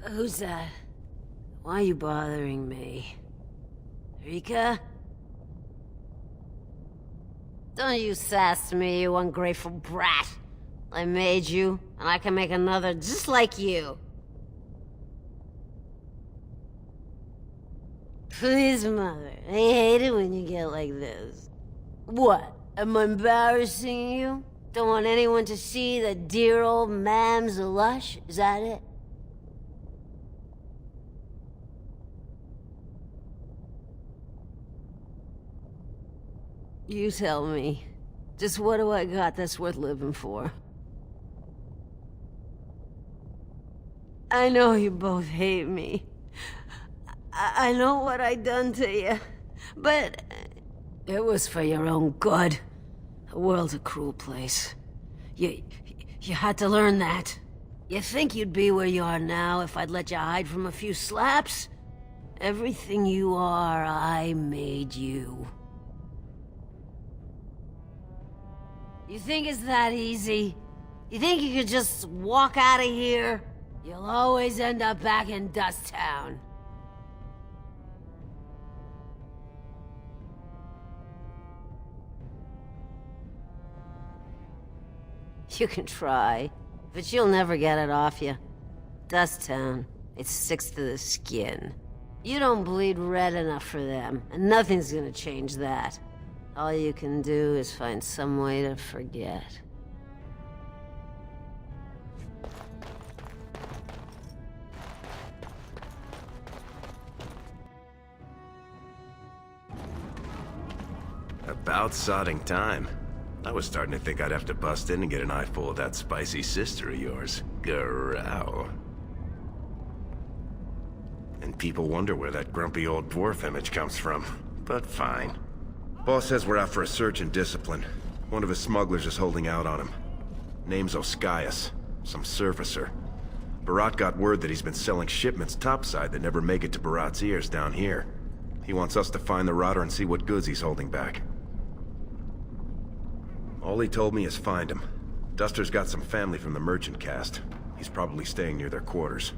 Who's that? Why are you bothering me? Rika? Don't you sass me, you ungrateful brat. I made you, and I can make another just like you. Please, Mother. I hate it when you get like this. What? Am I embarrassing you? Don't want anyone to see that dear old Mam's a lush? Is that it? You tell me. Just what do I got that's worth living for? I know you both hate me. I know what I done to you, but it was for your own good. The world's a cruel place. You had to learn that. You think you'd be where you are now if I'd let you hide from a few slaps? Everything you are, I made you. You think it's that easy? You think you could just walk out of here? You'll always end up back in Dust Town. You can try, but you'll never get it off you. Dust Town, it sticks to the skin. You don't bleed red enough for them, and nothing's gonna change that. All you can do is find some way to forget. About sodding time. I was starting to think I'd have to bust in and get an eyeful of that spicy sister of yours. Growl. And people wonder where that grumpy old dwarf image comes from. But fine. Boss says we're out for a search and discipline. One of his smugglers is holding out on him. Name's Oskias. Some surfacer. Barat got word that he's been selling shipments topside that never make it to Barat's ears down here. He wants us to find the rotter and see what goods he's holding back. All he told me is find him. Duster's got some family from the merchant caste. He's probably staying near their quarters.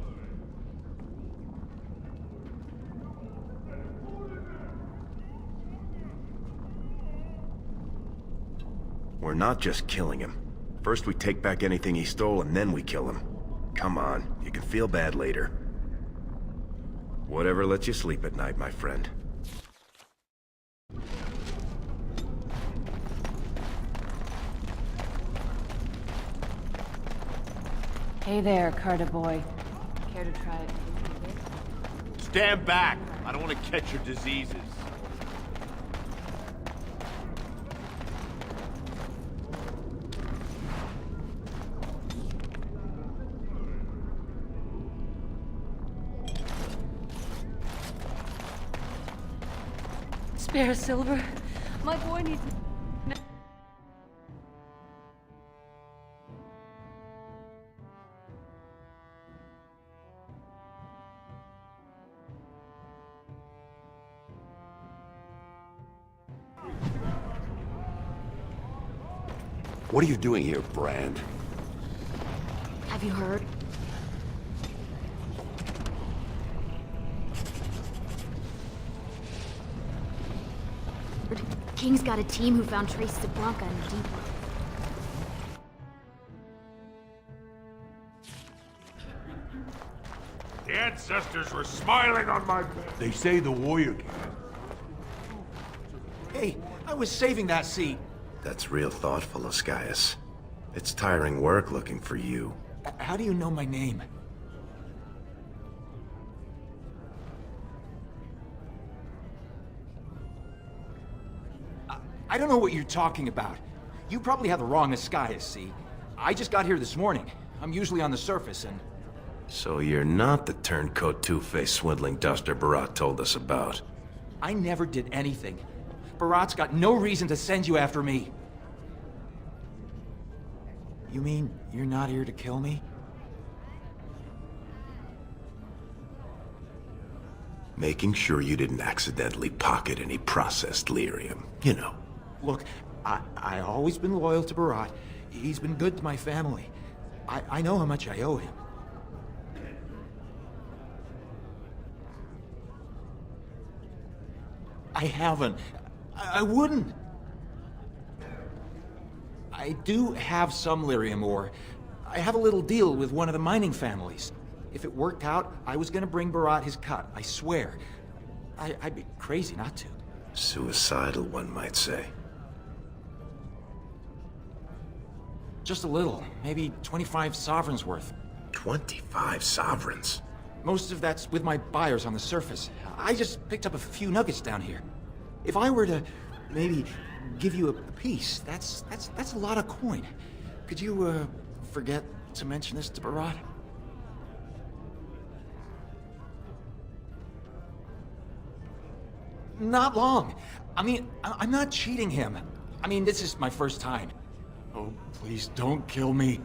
We're not just killing him. First we take back anything he stole and then we kill him. Come on, you can feel bad later. Whatever lets you sleep at night, my friend. Hey there, Carter boy. Care to try it? Stand back! I don't want to catch your diseases. Spare silver. My boy needs... What are you doing here, Brand? Have you heard? King's got a team who found traces of Blanca in the depot. The ancestors were smiling on my bed. They say the warrior king. Hey, I was saving that seat. That's real thoughtful, Oskias. It's tiring work looking for you. How do you know my name? I don't know what you're talking about. You probably have the wrong Oskias, see? I just got here this morning. I'm usually on the surface, and... So you're not the turncoat two-faced swindling duster Barat told us about. I never did anything. Barat's got no reason to send you after me. You mean you're not here to kill me? Making sure you didn't accidentally pocket any processed lyrium, you know. Look, I always been loyal to Barat. He's been good to my family. I know how much I owe him. I haven't. I wouldn't. I do have some lyrium ore. I have a little deal with one of the mining families. If it worked out, I was gonna bring Barat his cut, I swear. I'd be crazy not to. Suicidal, one might say. Just a little, maybe 25 sovereigns worth. 25 sovereigns? Most of that's with my buyers on the surface. I just picked up a few nuggets down here. If I were to maybe give you a piece, that's a lot of coin. Could you forget to mention this to Barat? Not long. I mean, I'm not cheating him. I mean, this is my first time. Oh, please don't kill me.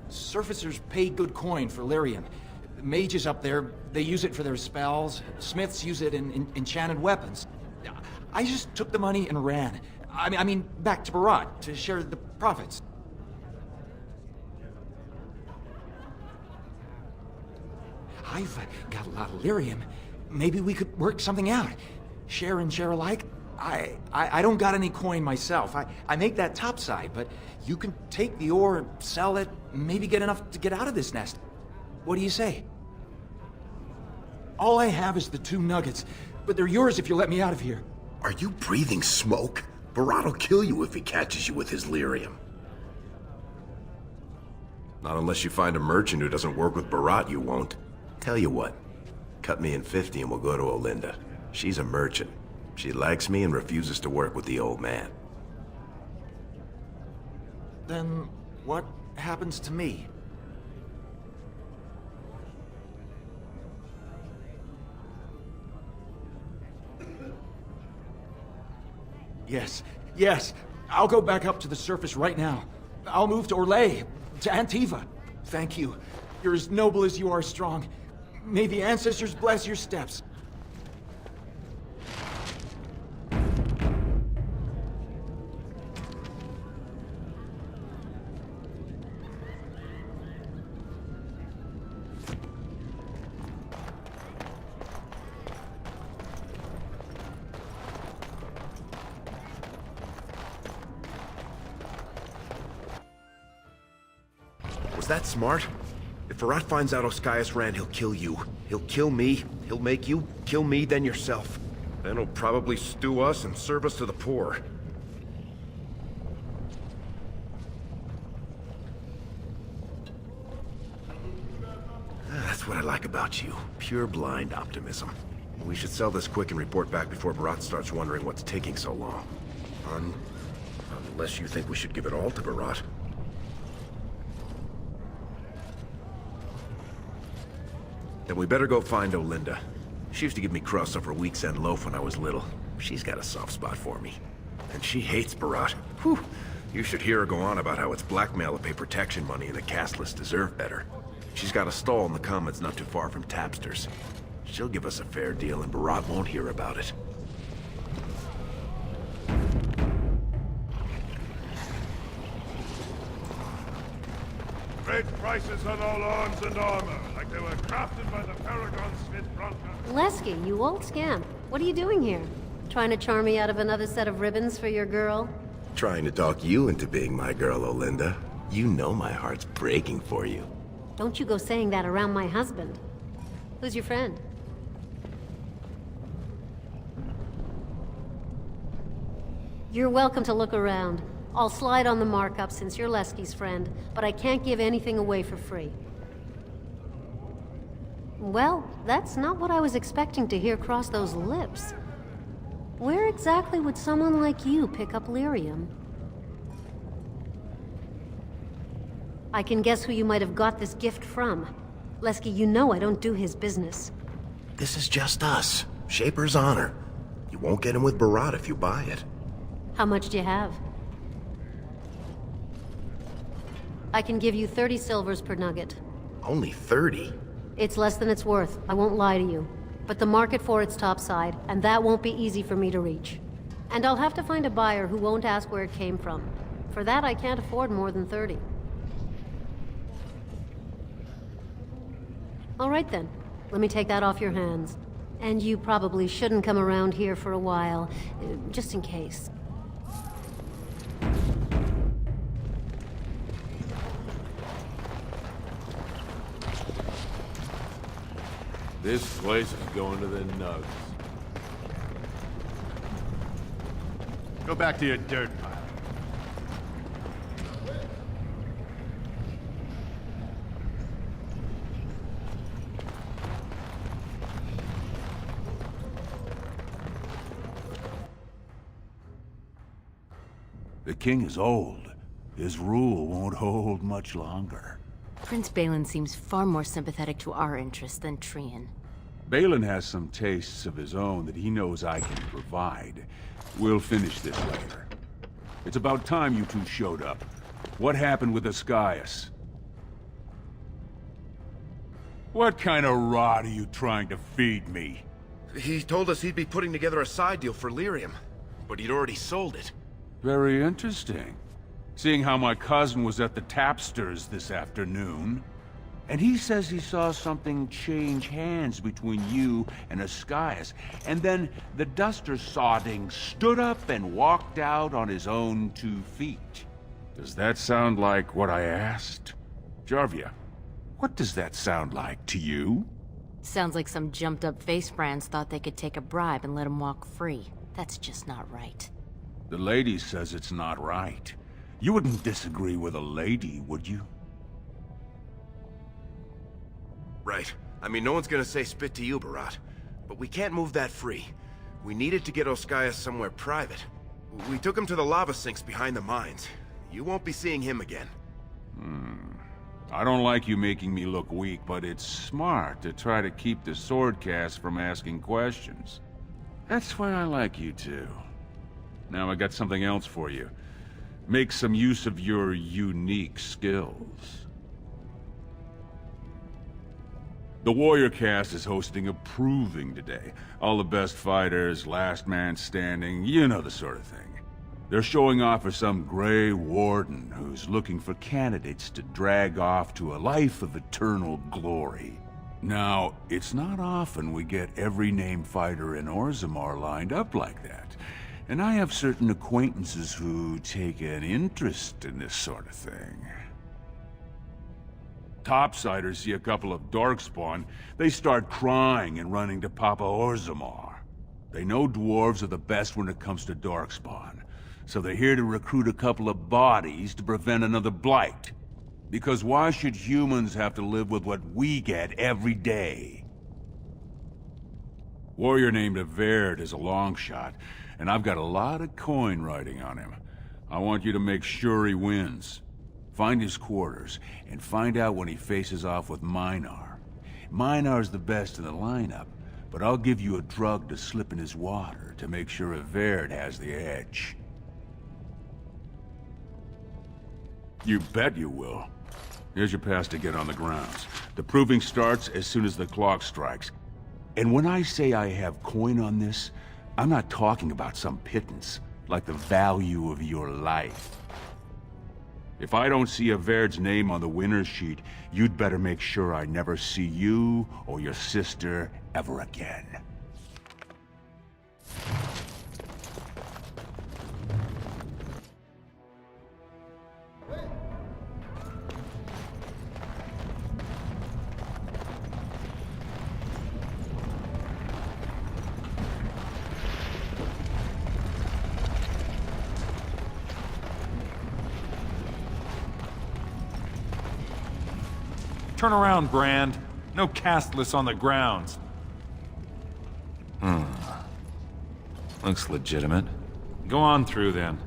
Surfacers pay good coin for lyrium. Mages up there, they use it for their spells. Smiths use it in enchanted weapons. I just took the money and ran. I mean, back to Barat to share the profits. I've got a lot of lyrium. Maybe we could work something out. Share and share alike. I don't got any coin myself. I make that topside, but you can take the ore and sell it, maybe get enough to get out of this nest. What do you say? All I have is the 2 nuggets, but they're yours if you let me out of here. Are you breathing smoke? Barat will kill you if he catches you with his lyrium. Not unless you find a merchant who doesn't work with Barat, you won't. Tell you what, cut me in 50 and we'll go to Olinda. She's a merchant. She likes me and refuses to work with the old man. Then what happens to me? Yes. I'll go back up to the surface right now. I'll move to Orlais, to Antiva. Thank you. You're as noble as you are strong. May the ancestors bless your steps. Was that smart? If Barat finds out Oscaius ran, he'll kill you. He'll kill me. He'll make you kill me, then yourself. Then he'll probably stew us and serve us to the poor. That's what I like about you. Pure blind optimism. We should sell this quick and report back before Barat starts wondering what's taking so long. Unless you think we should give it all to Barat. Then we better go find Olinda. She used to give me crusts over week's end loaf when I was little. She's got a soft spot for me. And she hates Barat. Whew. You should hear her go on about how it's blackmail to pay protection money and the castless deserve better. She's got a stall in the commons not too far from Tapster's. She'll give us a fair deal and Barat won't hear about it. Great prices on all arms and armor, like they were crafted by the Paragon Smith Bronca. Lesky, you old scamp. What are you doing here? Trying to charm me out of another set of ribbons for your girl? Trying to talk you into being my girl, Olinda. You know my heart's breaking for you. Don't you go saying that around my husband. Who's your friend? You're welcome to look around. I'll slide on the markup since you're Lesky's friend, but I can't give anything away for free. Well, that's not what I was expecting to hear cross those lips. Where exactly would someone like you pick up lyrium? I can guess who you might have got this gift from. Lesky, you know I don't do his business. This is just us. Shaper's honor. You won't get him with Barat if you buy it. How much do you have? I can give you 30 silvers per nugget. Only 30? It's less than it's worth, I won't lie to you. But the market for it's topside, and that won't be easy for me to reach. And I'll have to find a buyer who won't ask where it came from. For that, I can't afford more than 30. All right then. Let me take that off your hands. And you probably shouldn't come around here for a while, just in case. This place is going to the nugs. Go back to your dirt pile. The king is old. His rule won't hold much longer. Prince Balin seems far more sympathetic to our interests than Trian. Balin has some tastes of his own that he knows I can provide. We'll finish this later. It's about time you two showed up. What happened with Ascaius? What kind of rot are you trying to feed me? He told us he'd be putting together a side deal for lyrium, but he'd already sold it. Very interesting. Seeing how my cousin was at the tapsters this afternoon. And he says he saw something change hands between you and Ascaius. And then the duster sodding stood up and walked out on his own 2 feet. Does that sound like what I asked? Jarvia, what does that sound like to you? Sounds like some jumped-up face brands thought they could take a bribe and let him walk free. That's just not right. The lady says it's not right. You wouldn't disagree with a lady, would you? Right. I mean, no one's gonna say spit to you, Barat. But we can't move that free. We needed to get Ascaius somewhere private. We took him to the lava sinks behind the mines. You won't be seeing him again. I don't like you making me look weak, but it's smart to try to keep the swordcast from asking questions. That's why I like you two. Now I got something else for you. Make some use of your unique skills. The Warrior Cast is hosting a proving today. All the best fighters, last man standing, you know the sort of thing. They're showing off for some Grey Warden who's looking for candidates to drag off to a life of eternal glory. Now, it's not often we get every named fighter in Orzammar lined up like that. And I have certain acquaintances who take an interest in this sort of thing. Topsiders see a couple of Darkspawn, they start crying and running to Papa Orzammar. They know dwarves are the best when it comes to Darkspawn, so they're here to recruit a couple of bodies to prevent another blight. Because why should humans have to live with what we get every day? Warrior named Averd is a long shot, and I've got a lot of coin riding on him. I want you to make sure he wins. Find his quarters, and find out when he faces off with Minar. Minar's the best in the lineup, but I'll give you a drug to slip in his water to make sure Averd has the edge. You bet you will. Here's your pass to get on the grounds. The proving starts as soon as the clock strikes. And when I say I have coin on this, I'm not talking about some pittance, like the value of your life. If I don't see Averd's name on the winner's sheet, you'd better make sure I never see you or your sister ever again. Turn around, Brand. No castless on the grounds. Looks legitimate. Go on through, then.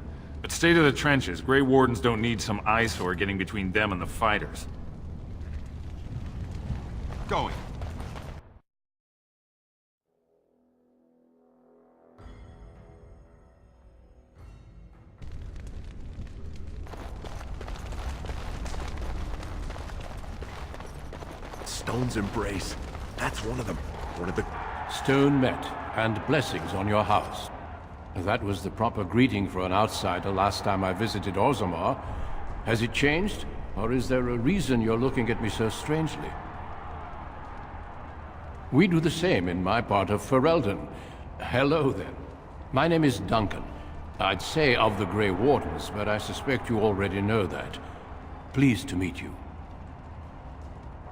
But stay to the trenches. Grey Wardens don't need some eyesore getting between them and the fighters. Going. Stone's Embrace. That's one of them. One of the... Stone met, and blessings on your house. That was the proper greeting for an outsider last time I visited Orzammar. Has it changed? Or is there a reason you're looking at me so strangely? We do the same in my part of Ferelden. Hello, then. My name is Duncan. I'd say of the Grey Wardens, but I suspect you already know that. Pleased to meet you.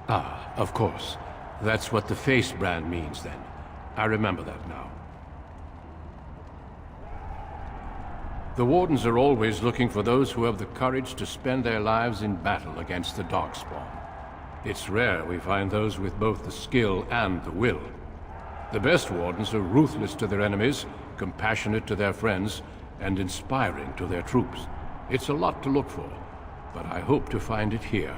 Ah, of course. That's what the face brand means, then. I remember that now. The Wardens are always looking for those who have the courage to spend their lives in battle against the Darkspawn. It's rare we find those with both the skill and the will. The best Wardens are ruthless to their enemies, compassionate to their friends, and inspiring to their troops. It's a lot to look for, but I hope to find it here.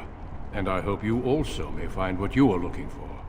And I hope you also may find what you are looking for.